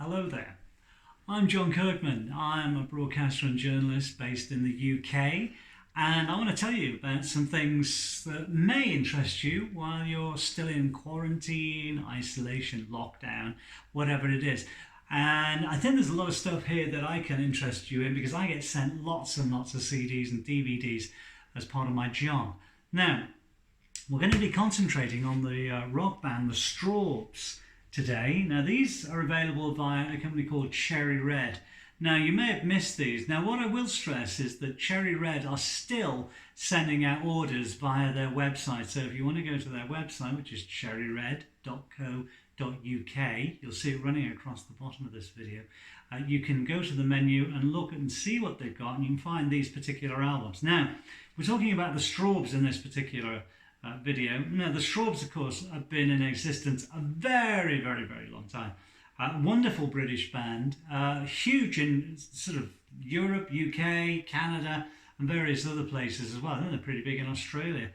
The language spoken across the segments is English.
Hello there. I'm Jon Kirkman. I'm a broadcaster and journalist based in the UK, and I want to tell you about some things that may interest you while you're still in quarantine, isolation, lockdown, whatever it is. And I think there's a lot of stuff here that I can interest you in because I get sent lots and lots of CDs and DVDs as part of my job. Now, we're going to be concentrating on the rock band, the Strawbs, today. Now, these are available via a company called Cherry Red. Now, you may have missed these. Now, what I will stress is that Cherry Red are still sending out orders via their website. So if you want to go to their website, which is cherryred.co.uk, you'll see it running across the bottom of this video. You can go to the menu and look and see what they've got, and you can find these particular albums. Now, we're talking about the Strawbs in this particular video. Now, the Strawbs, of course, have been in existence a very, very, very long time. Wonderful British band, huge in sort of Europe, UK, Canada, and various other places as well. I think they're pretty big in Australia.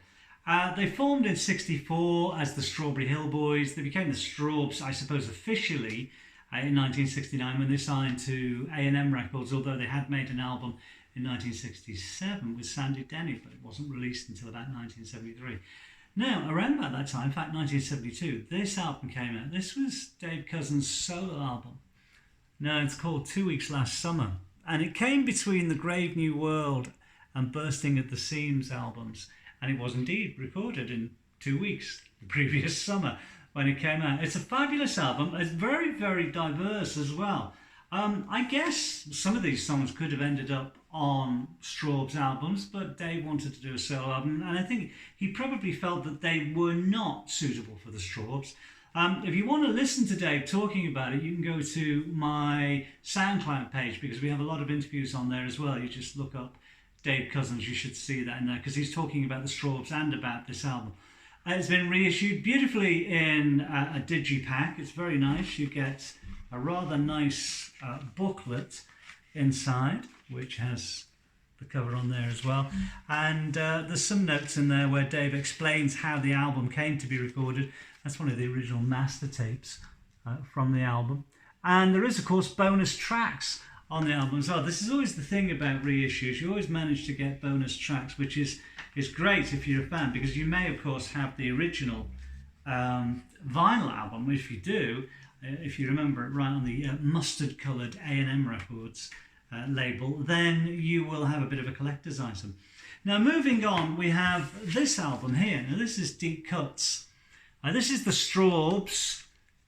They formed in '64 as the Strawberry Hill Boys. They became the Strawbs, I suppose, officially in 1969 when they signed to A&M Records, although they had made an album in 1967 with Sandy Denny, but it wasn't released until about 1973. Now, around about that time, in fact 1972, this album came out. This was Dave Cousins' solo album. Now, it's called 2 Weeks Last Summer, and it came between the Grave New World and Bursting at the Seams albums, and it was indeed recorded in 2 weeks, the previous summer, when it came out. It's a fabulous album. It's very, very diverse as well. I guess some of these songs could have ended up on Strawbs albums, but Dave wanted to do a solo album, and I think he probably felt that they were not suitable for the Strawbs. If you want to listen to Dave talking about it, you can go to my SoundCloud page because we have a lot of interviews on there as well. You just look up Dave Cousins, you should see that in there because he's talking about the Strawbs and about this album. It's been reissued beautifully in a digipack. It's very nice. You get a rather nice booklet inside, which has the cover on there as well. And there's some notes in there where Dave explains how the album came to be recorded. That's one of the original master tapes from the album. And there is, of course, bonus tracks on the album as well. This is always the thing about reissues. You always manage to get bonus tracks, which is great if you're a fan, because you may, of course, have the original vinyl album. If you do, if you remember it right, on the mustard-coloured A&M Records label, then you will have a bit of a collector's item. Now, moving on, we have this album here. Now, this is Deep Cuts. This is the Strawbs,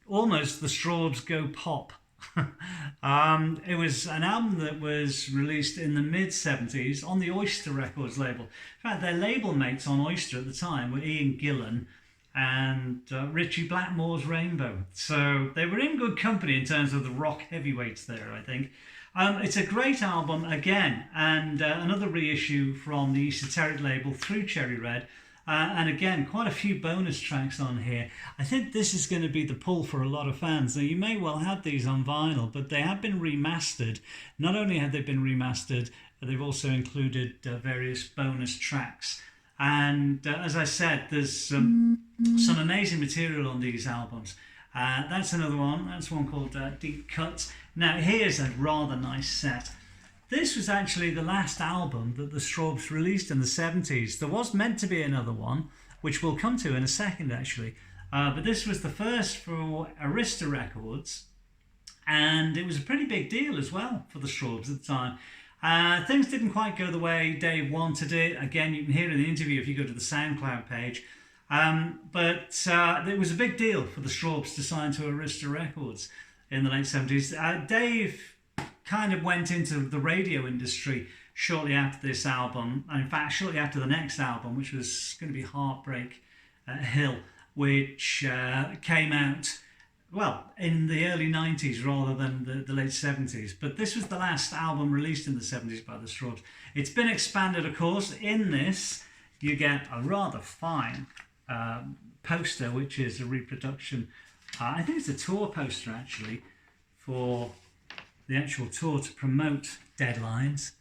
almost the Strawbs Go Pop. It was an album that was released in the mid-70s on the Oyster Records label. In fact, their label mates on Oyster at the time were Ian Gillan and Ritchie Blackmore's Rainbow. So they were in good company in terms of the rock heavyweights there, I think. It's a great album again, and another reissue from the Esoteric label through Cherry Red. And again, quite a few bonus tracks on here. I think this is going to be the pull for a lot of fans. Now, you may well have these on vinyl, but they have been remastered. Not only have they been remastered, they've also included various bonus tracks. And as I said, there's some amazing material on these albums. That's another one. That's one called Deep Cuts. Now, here's a rather nice set. This was actually the last album that the Strawbs released in the 70s. There was meant to be another one, which we'll come to in a second, actually. But this was the first for Arista Records, and it was a pretty big deal as well for the Strawbs at the time. Things didn't quite go the way Dave wanted it. Again, you can hear in the interview if you go to the SoundCloud page. But it was a big deal for the Strawbs to sign to Arista Records in the late 70s. Dave kind of went into the radio industry shortly after this album, and in fact shortly after the next album, which was going to be Heartbreak Hill, which came out, well, in the early 90s rather than the late 70s. But this was the last album released in the 70s by the Strawbs. It's been expanded, of course. In this, you get a rather fine poster, which is a reproduction. I think it's a tour poster, actually, for the actual tour to promote Deadlines.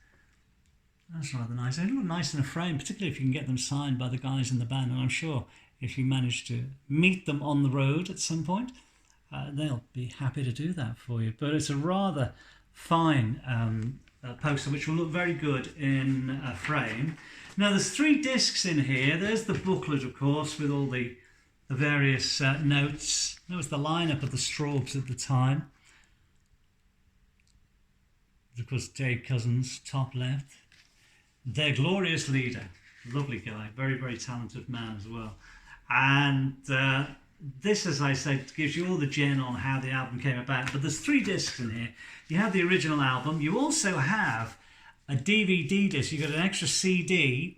That's rather nice. They look nice in a frame, particularly if you can get them signed by the guys in the band. And I'm sure if you manage to meet them on the road at some point, they'll be happy to do that for you. But it's a rather fine poster, which will look very good in a frame. Now there's 3 discs in here. There's the booklet, of course, with all the various notes. That was the lineup of the Strawbs at the time. Of course, Dave Cousins, top left. Their glorious leader, lovely guy, very, very talented man as well. And this, as I said, gives you all the gen on how the album came about. But there's 3 discs in here. You have the original album. You also have a DVD disc. You've got an extra CD,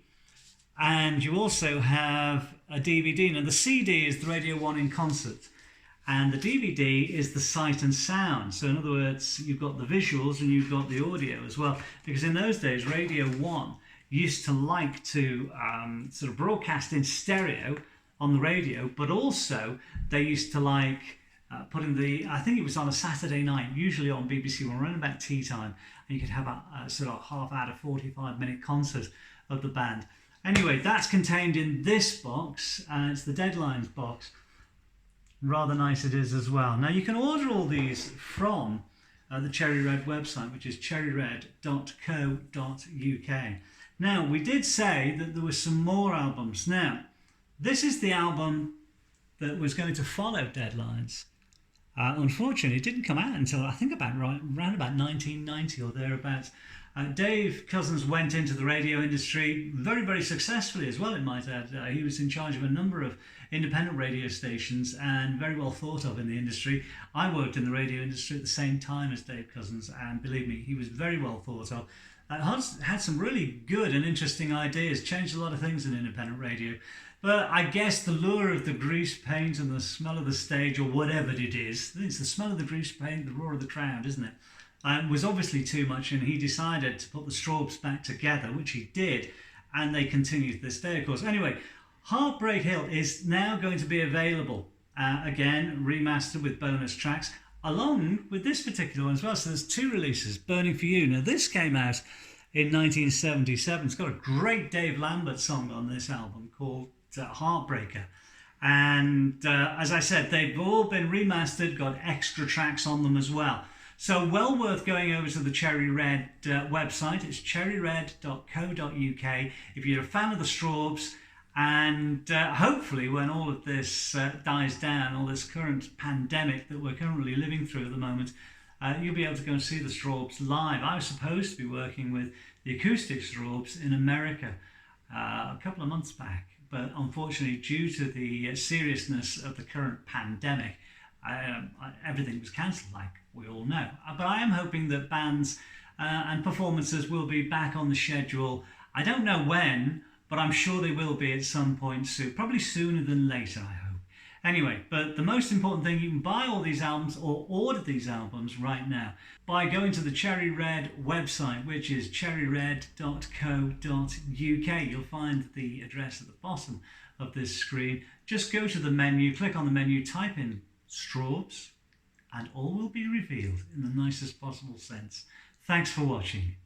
and you also have a DVD. Now, the CD is the Radio 1 in concert, and the DVD is the sight and sound. So in other words, you've got the visuals and you've got the audio as well. Because in those days, Radio 1 used to like to sort of broadcast in stereo on the radio, but also they used to like putting I think it was on a Saturday night, usually on BBC One, around about tea time, and you could have a sort of half-hour, 45-minute concert of the band. Anyway, that's contained in this box, and it's the Deadlines box. Rather nice it is as well. Now you can order all these from the Cherry Red website, which is cherryred.co.uk. Now, we did say that there were some more albums. Now, this is the album that was going to follow Deadlines. Unfortunately, it didn't come out until I think around about 1990 or thereabouts. Dave Cousins went into the radio industry very, very successfully as well, it might add. He was in charge of a number of independent radio stations and very well thought of in the industry. I worked in the radio industry at the same time as Dave Cousins, and believe me, he was very well thought of. Had some really good and interesting ideas, changed a lot of things in independent radio. But I guess the lure of the grease paint and the smell of the stage, or whatever it is, it's the smell of the grease paint, the roar of the crowd, isn't it? Was obviously too much, and he decided to put the Strawbs back together, which he did, and they continue to this day, of course. Anyway, Heartbreak Hill is now going to be available, again, remastered with bonus tracks, along with this particular one as well. So there's 2 releases, Burning For You. Now, this came out in 1977. It's got a great Dave Lambert song on this album called Heartbreaker. And as I said, they've all been remastered, got extra tracks on them as well. So well worth going over to the Cherry Red website. It's cherryred.co.uk if you're a fan of the Strawbs. And hopefully when all of this dies down, all this current pandemic that we're currently living through at the moment, you'll be able to go and see the Strawbs live. I was supposed to be working with the acoustic Strawbs in America a couple of months back. But unfortunately, due to the seriousness of the current pandemic, everything was cancelled, like we all know. But I am hoping that bands and performances will be back on the schedule. I don't know when, but I'm sure they will be at some point soon. Probably sooner than later, I hope. Anyway, but the most important thing, you can buy all these albums or order these albums right now by going to the Cherry Red website, which is cherryred.co.uk. You'll find the address at the bottom of this screen. Just go to the menu, click on the menu, type in Strawbs, and all will be revealed in the nicest possible sense. Thanks for watching.